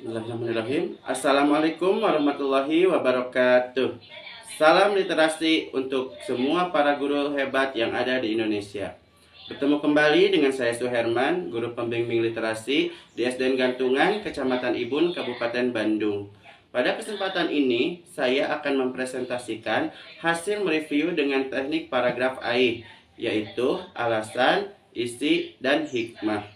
Bismillahirrahmanirrahim. Assalamualaikum warahmatullahi wabarakatuh. Salam literasi untuk semua para guru hebat yang ada di Indonesia. Bertemu kembali dengan saya Suherman, guru pembimbing literasi di SDN Gantungan, Kecamatan Ibun, Kabupaten Bandung. Pada kesempatan ini, saya akan mempresentasikan hasil mereview dengan teknik paragraf AI, yaitu alasan, isi, dan hikmah.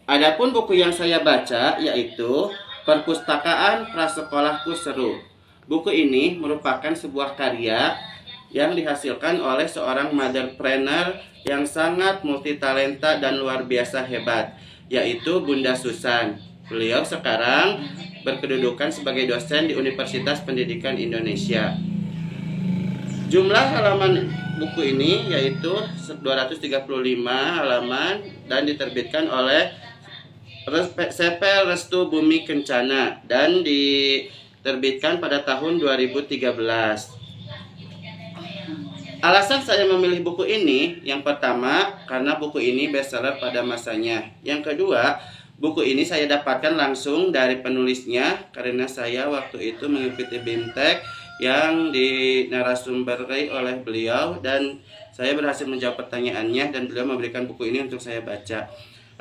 Adapun buku yang saya baca yaitu Perpustakaan Prasekolahku Seru. Buku ini merupakan sebuah karya yang dihasilkan oleh seorang motherpreneur yang sangat multitalenta dan luar biasa hebat, yaitu Bunda Susan. Beliau sekarang berkedudukan sebagai dosen di Universitas Pendidikan Indonesia. Jumlah halaman buku ini yaitu 235 halaman dan diterbitkan oleh Sepel Restu Bumi Kencana dan diterbitkan pada tahun 2013. Alasan saya memilih buku ini, yang pertama karena buku ini bestseller pada masanya. Yang kedua, buku ini saya dapatkan langsung dari penulisnya karena saya waktu itu mengikuti BIMTEK yang dinarasumberi oleh beliau dan saya berhasil menjawab pertanyaannya dan beliau memberikan buku ini untuk saya baca.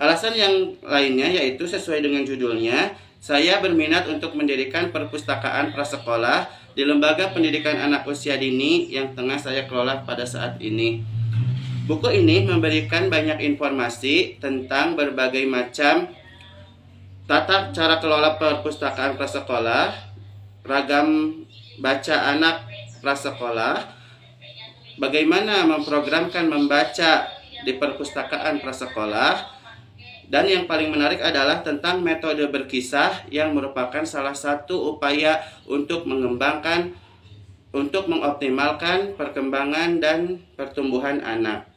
Alasan yang lainnya yaitu sesuai dengan judulnya, saya berminat untuk mendirikan perpustakaan prasekolah di lembaga pendidikan anak usia dini yang tengah saya kelola pada saat ini. Buku ini memberikan banyak informasi tentang berbagai macam tata cara kelola perpustakaan prasekolah, ragam baca anak prasekolah, bagaimana memprogramkan membaca di perpustakaan prasekolah, dan yang paling menarik adalah tentang metode berkisah yang merupakan salah satu upaya untuk mengoptimalkan perkembangan dan pertumbuhan anak.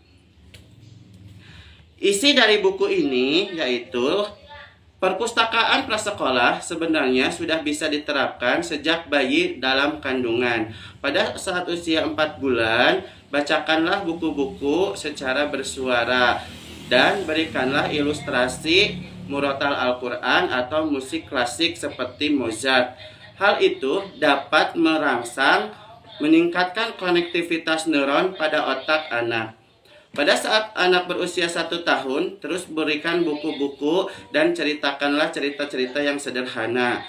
Isi dari buku ini yaitu perpustakaan prasekolah sebenarnya sudah bisa diterapkan sejak bayi dalam kandungan. Pada saat usia 4 bulan, bacakanlah buku-buku secara bersuara dan berikanlah ilustrasi murotal Al-Quran atau musik klasik seperti Mozart. Hal itu dapat meningkatkan konektivitas neuron pada otak anak. Pada saat anak berusia 1 tahun, terus berikan buku-buku dan ceritakanlah cerita-cerita yang sederhana.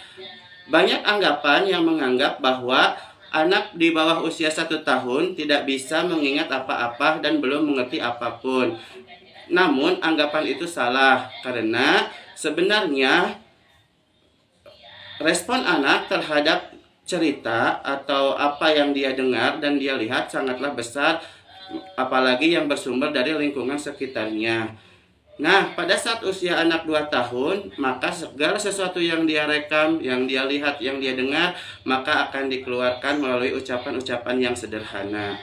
Banyak anggapan yang menganggap bahwa anak di bawah usia 1 tahun tidak bisa mengingat apa-apa dan belum mengerti apapun. Namun anggapan itu salah karena sebenarnya respon anak terhadap cerita atau apa yang dia dengar dan dia lihat sangatlah besar, apalagi yang bersumber dari lingkungan sekitarnya. Nah, pada saat usia anak 2 tahun, maka segala sesuatu yang dia rekam, yang dia lihat, yang dia dengar, maka akan dikeluarkan melalui ucapan-ucapan yang sederhana.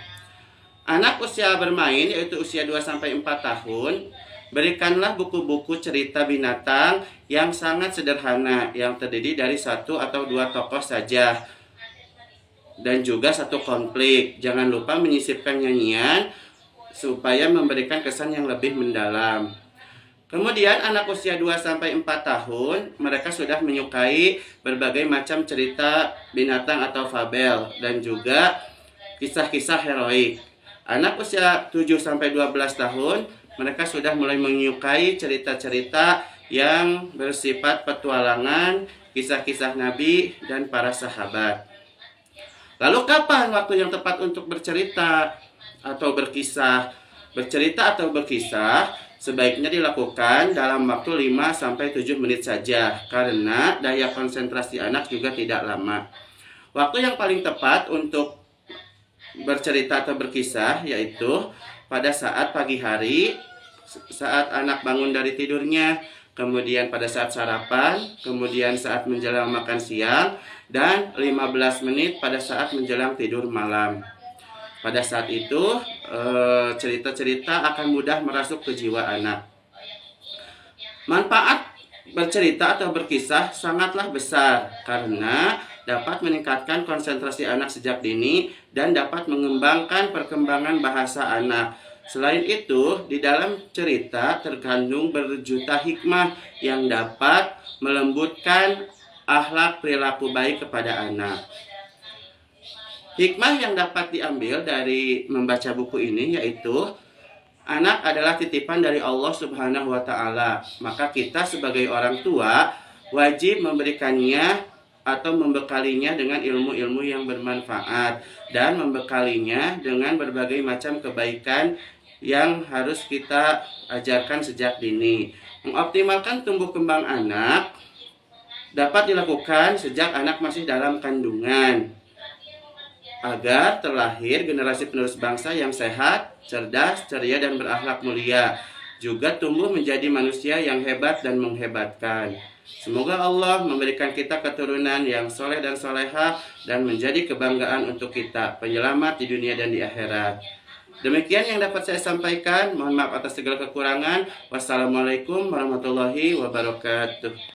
Anak usia bermain, yaitu usia 2-4 tahun, berikanlah buku-buku cerita binatang yang sangat sederhana, yang terdiri dari 1 atau 2 tokoh saja, dan juga 1 konflik. Jangan lupa menyisipkan nyanyian, supaya memberikan kesan yang lebih mendalam. Kemudian anak usia 2-4 tahun, mereka sudah menyukai berbagai macam cerita binatang atau fabel, dan juga kisah-kisah heroik. Anak usia 7-12 tahun, mereka sudah mulai menyukai cerita-cerita yang bersifat petualangan, kisah-kisah nabi, dan para sahabat. Lalu kapan waktu yang tepat untuk bercerita atau berkisah? Bercerita atau berkisah sebaiknya dilakukan dalam waktu 5-7 menit saja, karena daya konsentrasi anak juga tidak lama. Waktu yang paling tepat untuk bercerita atau berkisah yaitu pada saat pagi hari, saat anak bangun dari tidurnya, kemudian pada saat sarapan, kemudian saat menjelang makan siang, dan 15 menit pada saat menjelang tidur malam. Pada saat itu cerita-cerita akan mudah merasuk ke jiwa anak. Manfaat bercerita atau berkisah sangatlah besar karena dapat meningkatkan konsentrasi anak sejak dini, dan dapat mengembangkan perkembangan bahasa anak. Selain itu, di dalam cerita terkandung berjuta hikmah yang dapat melembutkan akhlak perilaku baik kepada anak. Hikmah yang dapat diambil dari membaca buku ini yaitu anak adalah titipan dari Allah Subhanahu wa Ta'ala. Maka kita sebagai orang tua wajib memberikannya atau membekalinya dengan ilmu-ilmu yang bermanfaat dan membekalinya dengan berbagai macam kebaikan yang harus kita ajarkan sejak dini. Mengoptimalkan tumbuh kembang anak dapat dilakukan sejak anak masih dalam kandungan, agar terlahir generasi penerus bangsa yang sehat, cerdas, ceria, dan berakhlak mulia, juga tumbuh menjadi manusia yang hebat dan menghebatkan. Semoga Allah memberikan kita keturunan yang soleh dan soleha dan menjadi kebanggaan untuk kita, penyelamat di dunia dan di akhirat. Demikian yang dapat saya sampaikan. Mohon maaf atas segala kekurangan. Wassalamualaikum warahmatullahi wabarakatuh.